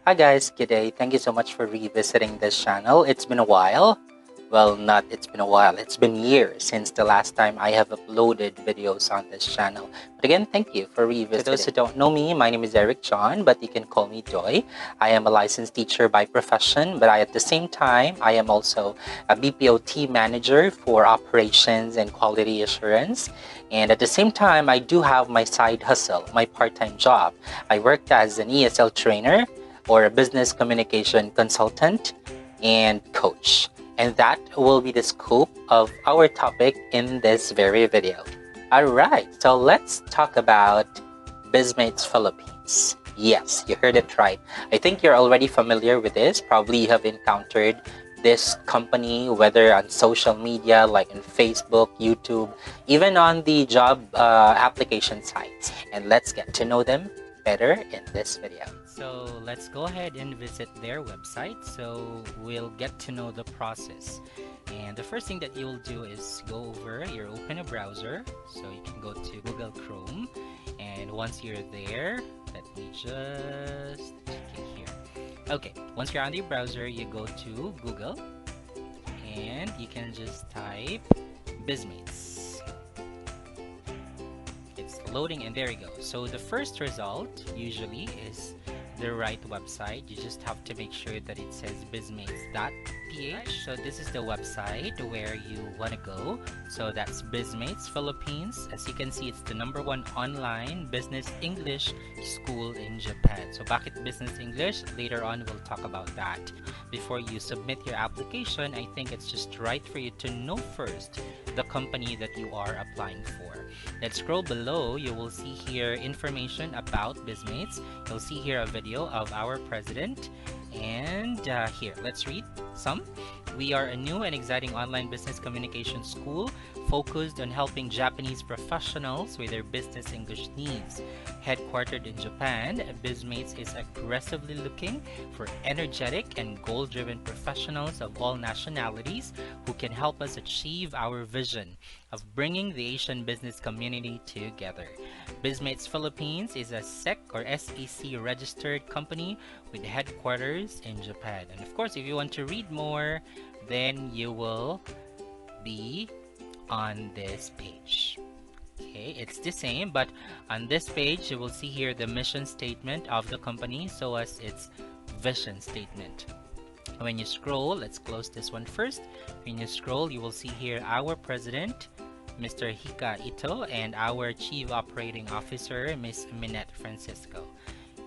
Hi guys, good day. Thank you so much for revisiting this channel. It's been a while. Well, not it's been a while. It's been years since the last time I have uploaded videos on this channel. But again, thank you for revisiting. For those who don't know me, my name is Eric John, but you can call me Joy. I am a licensed teacher by profession, but at the same time, I am also a BPO team manager for operations and quality assurance. And at the same time, I do have my side hustle, my part-time job. I worked as an ESL trainer or a business communication consultant and coach. And that will be the scope of our topic in this very video. Alright, so let's talk about Bizmates Philippines. Yes, you heard it right. I think you're already familiar with this. Probably you have encountered this company, whether on social media like on Facebook, YouTube, even on the job application sites. And let's get to know them better in this video. So let's go ahead and visit their website so we'll get to know the process. And the first thing that you'll do is go over, you open a browser, so you can go to Google Chrome, and once you're there, let me just click here. Okay, once you're on the browser, you go to Google and you can just type Bizmates. It's loading and there you go. So the first result usually is the right website. You just have to make sure that it says bizmates.ph. So this is the website where you want to go. So that's Bizmates Philippines. As you can see, it's the #1 online business English school in Japan. So bakit business English? Later on we'll talk about that. Before you submit your application, I think it's just right for you to know first the company that you are applying for. Let's scroll below. You will see here information about Bizmates. You'll see here a video of our president, and here let's read some. We are a new and exciting online business communication school focused on helping Japanese professionals with their business English needs. Headquartered in Japan, Bizmates is aggressively looking for energetic and goal-driven professionals of all nationalities who can help us achieve our vision of bringing the Asian business community together. Bizmates Philippines is a SEC or SEC registered company with headquarters in Japan. And of course, if you want to read more, then you will be on this page. Okay, it's the same, but on this page you will see here the mission statement of the company, so as its vision statement. When you scroll, let's close this one first. When you scroll, you will see here our president, Mr. Hika Ito, and our chief operating officer, Ms. Minette Francisco.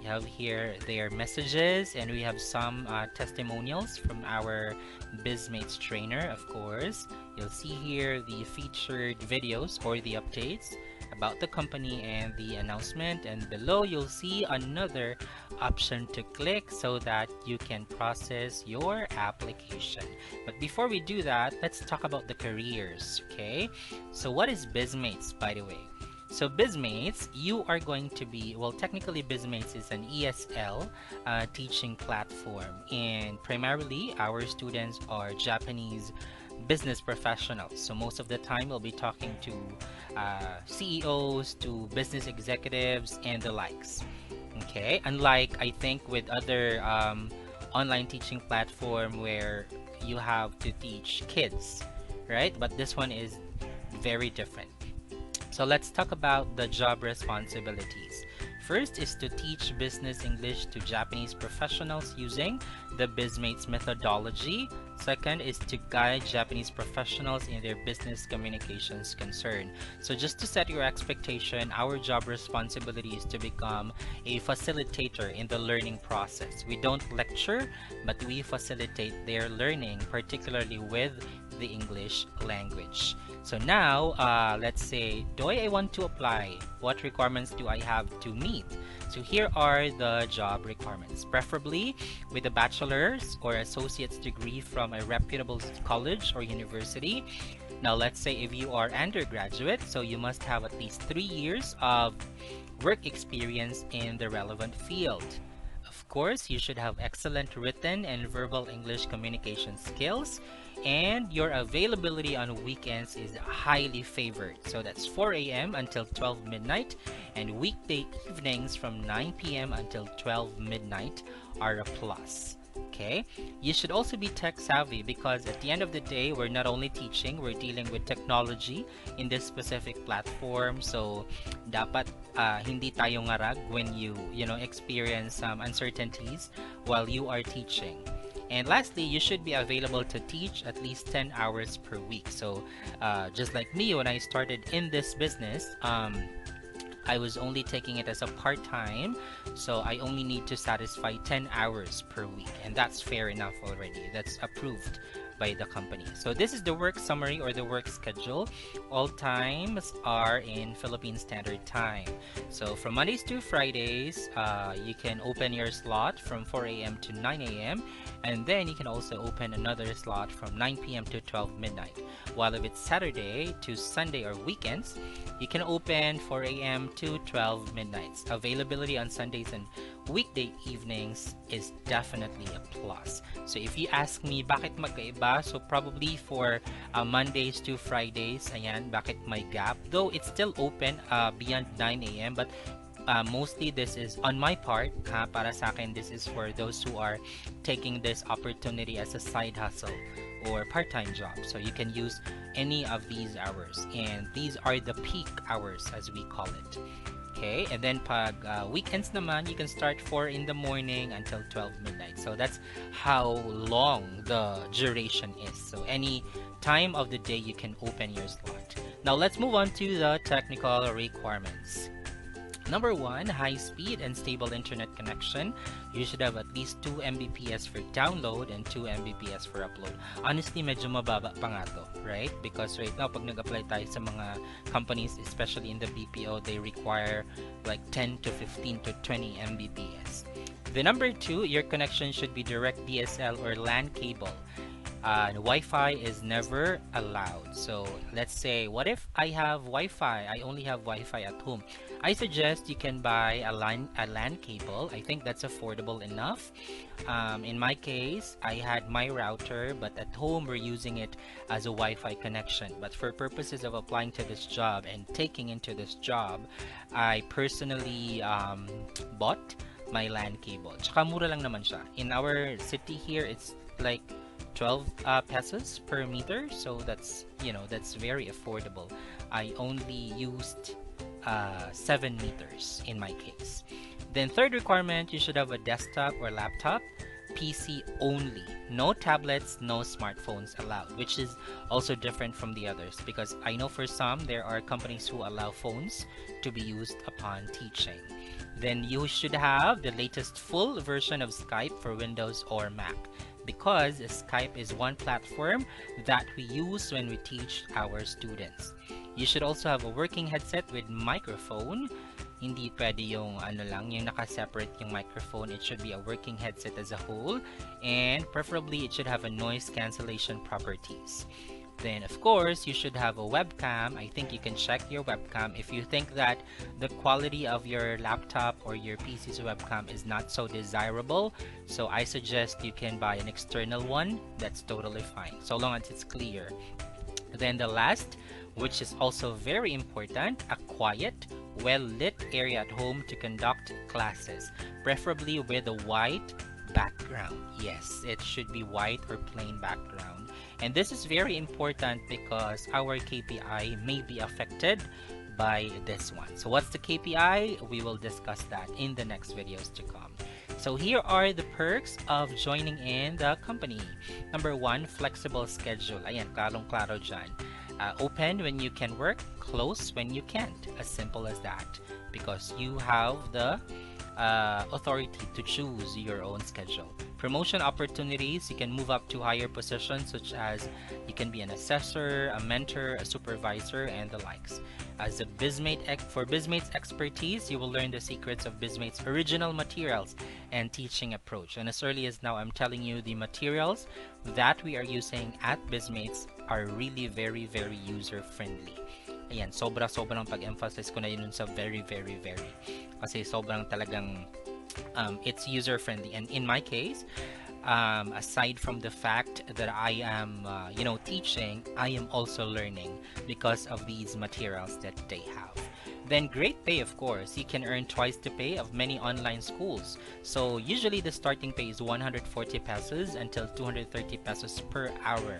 You have here their messages, and we have some testimonials from our Bizmates trainer, of course. You'll see here the featured videos or the updates about the company and the announcement, and below you'll see another option to click so that you can process your application. But before we do that, let's talk about the careers. Okay, so what is Bizmates, by the way? So Bizmates, you are going to be, well, technically Bizmates is an ESL teaching platform, and primarily our students are Japanese business professionals. So most of the time we'll be talking to CEOs, to business executives, and the likes. Okay, unlike I think with other online teaching platform where you have to teach kids, right? But this one is very different. So let's talk about the job responsibilities. First is to teach business English to Japanese professionals using the Bizmates methodology. Second is to guide Japanese professionals in their business communications concern. So just to set your expectation, our job responsibility is to become a facilitator in the learning process. We don't lecture, but we facilitate their learning, particularly with the English language. So now, let's say, do I want to apply? What requirements do I have to meet? So here are the job requirements. Preferably with a bachelor's or associate's degree from a reputable college or university. Now let's say if you are undergraduate, so you must have at least 3 years of work experience in the relevant field. Of Of course, you should have excellent written and verbal English communication skills, and your availability on weekends is highly favored. So that's 4 a.m. until 12 midnight, and weekday evenings from 9 p.m. until 12 midnight are a plus. Okay, you should also be tech savvy because at the end of the day, we're not only teaching, we're dealing with technology in this specific platform. So, dapat hindi tayo ngarag when you know experience some uncertainties while you are teaching. And lastly, you should be available to teach at least 10 hours per week. So, just like me, when I started in this business, I was only taking it as a part-time, so I only need to satisfy 10 hours per week, and that's fair enough already. That's approved by the company. So this is the work summary or the work schedule. All times are in Philippine Standard Time. So from Mondays to Fridays, you can open your slot from 4 a.m. to 9 a.m. and then you can also open another slot from 9 p.m. to 12 midnight. While if it's Saturday to Sunday or weekends, you can open 4 a.m. to 12 midnights. Availability on Sundays and weekday evenings is definitely a plus. So if you ask me bakit magkaiba, so probably for Mondays to Fridays, ayan, bakit may gap? Though it's still open beyond 9 a.m. but mostly this is on my part, para sa akin, this is for those who are taking this opportunity as a side hustle or part-time job. So you can use any of these hours, and these are the peak hours as we call it. Okay, and then pag weekends naman, you can start 4 in the morning until 12 midnight. So that's how long the duration is. So any time of the day you can open your slot. Now let's move on to the technical requirements. Number one, high speed and stable internet connection. You should have at least 2 Mbps for download and 2 Mbps for upload. Honestly, medyo mababa pa nga to, right? Because right now, pag nag-apply tayo sa mga companies, especially in the BPO, they require like 10 to 15 to 20 Mbps. The number two, your connection should be direct DSL or LAN cable. Wi-Fi is never allowed. So let's say, what if I have Wi-Fi? I only have Wi-Fi at home. I suggest you can buy a LAN cable. I think that's affordable enough. In my case, I had my router, but at home we're using it as a Wi-Fi connection. But for purposes of applying to this job and taking into this job, I personally bought my LAN cable. Tsaka mura lang naman siya. In our city here, it's like 12 pesos per meter, so that's, you know, that's very affordable. I only used 7 meters in my case. Then third requirement, you should have a desktop or laptop. PC only, no tablets, no smartphones allowed, which is also different from the others, because I know for some there are companies who allow phones to be used upon teaching. Then you should have the latest full version of Skype for Windows or Mac, because Skype is one platform that we use when we teach our students. You should also have a working headset with microphone. Hindi pwede yung ano lang, yung naka-separate yung microphone. It should be a working headset as a whole, and preferably it should have a noise cancellation properties. Then of course you should have a webcam. I think you can check your webcam if you think that the quality of your laptop or your PC's webcam is not so desirable. So I suggest you can buy an external one. That's totally fine, so long as it's clear. Then the last, which is also very important, a quiet, well-lit area at home to conduct classes, preferably with a white background. Yes, it should be white or plain background. And this is very important because our KPI may be affected by this one. So what's the KPI? We will discuss that in the next videos to come. So here are the perks of joining in the company. Number one, flexible schedule. Ayan, klarong-klaro dyan. Open when you can work, close when you can't. As simple as that. Because you have the authority to choose your own schedule. Promotion opportunities, you can move up to higher positions, such as you can be an assessor, a mentor, a supervisor, and the likes. As a Bizmate, for Bizmate's expertise, you will learn the secrets of Bizmate's original materials and teaching approach. And as early as now, I'm telling you the materials that we are using at Bizmate's are really very, very user-friendly. Ayan, sobrang pag-emphasize ko na yun sa very, very, very. Kasi sobrang talagang It's user friendly, and in my case, aside from the fact that I am, teaching, I am also learning because of these materials that they have. Then great pay, of course. You can earn twice the pay of many online schools. So usually the starting pay is 140 pesos until 230 pesos per hour.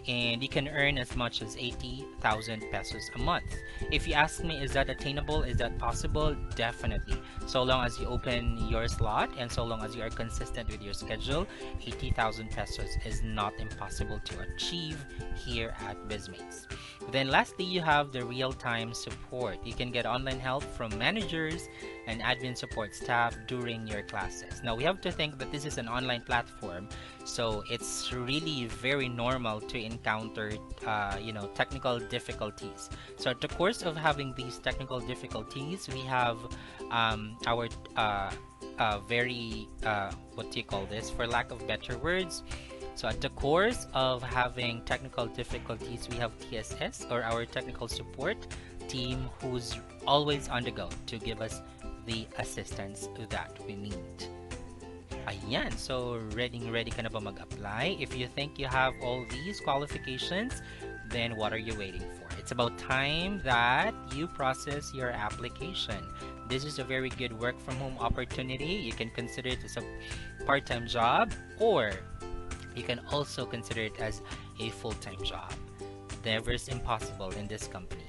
And you can earn as much as 80,000 pesos a month. If you ask me, is that attainable? Is that possible? Definitely. So long as you open your slot and so long as you are consistent with your schedule, 80,000 pesos is not impossible to achieve here at Bizmates. Then lastly, you have the real-time support. You can get online help from managers and admin support staff during your classes. Now we have to think that this is an online platform, so it's really very normal to encounter, technical difficulties. So at the course of having these technical difficulties, we have our very what do you call this? For lack of better words, so at the course of having technical difficulties, we have TSS, or our technical support team, who's always on the go to give us the assistance that we need. Ayan, so ready ka na ba mag-apply? If you think you have all these qualifications, then what are you waiting for? It's about time that you process your application. This is a very good work from home opportunity. You can consider it as a part-time job, or you can also consider it as a full-time job. Never is impossible in this company.